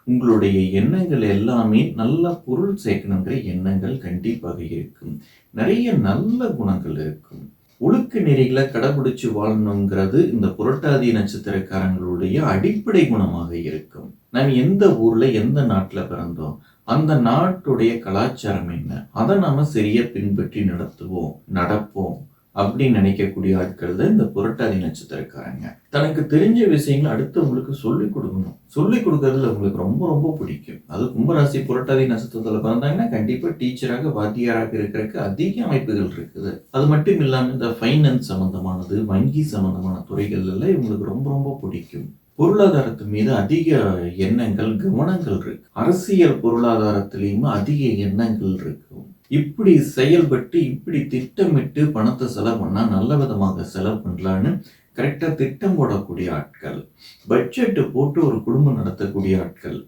உங்களுடைய எண்ணங்கள் எல்லாமே நல்ல பொருள் சேர்க்கணுங்கிற எண்ணங்கள் கண்டிப்பாக இருக்கும். நிறைய நல்ல குணங்கள் இருக்கும். ஒழுக்க நெறிகளை கடைபிடிச்சு வாழணுங்கிறது இந்த புரட்டாதி நட்சத்திரக்காரங்களுடைய அடிப்படை குணமாக இருக்கும். நாம் எந்த ஊர்ல எந்த நாட்டுல பிறந்தோம், அந்த நாட்டுடைய கலாச்சாரம் என்ன, அதை நாம சரியா பின்பற்றி நடப்போம் அப்படின்னு நினைக்கக்கூடிய ஆட்கள் தான் இந்த புரட்டாதி நட்சத்திரக்காரங்க. தனக்கு தெரிஞ்ச விஷயங்களை அடுத்தவங்களுக்கு சொல்லிக் கொடுக்கணும். சொல்லிக் கொடுக்கறதுல உங்களுக்கு ரொம்ப ரொம்ப பிடிக்கும். அது கும்பராசி புரட்டாதி நட்சத்திரத்துல பிறந்தாங்கன்னா கண்டிப்பா டீச்சராக வாத்தியாராக இருக்கிறதுக்கு அதிக அமைப்புகள் இருக்குது. அது மட்டும் இல்லாம இந்த ஃபைனான்ஸ் சம்பந்தமானது, வங்கி சம்பந்தமான துறைகள் எல்லாம் இவங்களுக்கு ரொம்ப ரொம்ப பிடிக்கும். பொருளாதாரத்து மீது அதிக எண்ணங்கள், கவனங்கள் இருக்கு. அரசியல் பொருளாதாரத்திலையும் அதிக எண்ணங்கள் இருக்கும். இப்படி செயல்பட்டு இப்படி திட்டமிட்டு பணத்தை செலவு பண்ணா நல்ல விதமாக செலவு பண்ணலான்னு கரெக்டா திட்டம் போடக்கூடிய ஆட்கள், பட்ஜெட் போட்டு ஒரு குடும்பம் நடத்தக்கூடிய ஆட்கள்,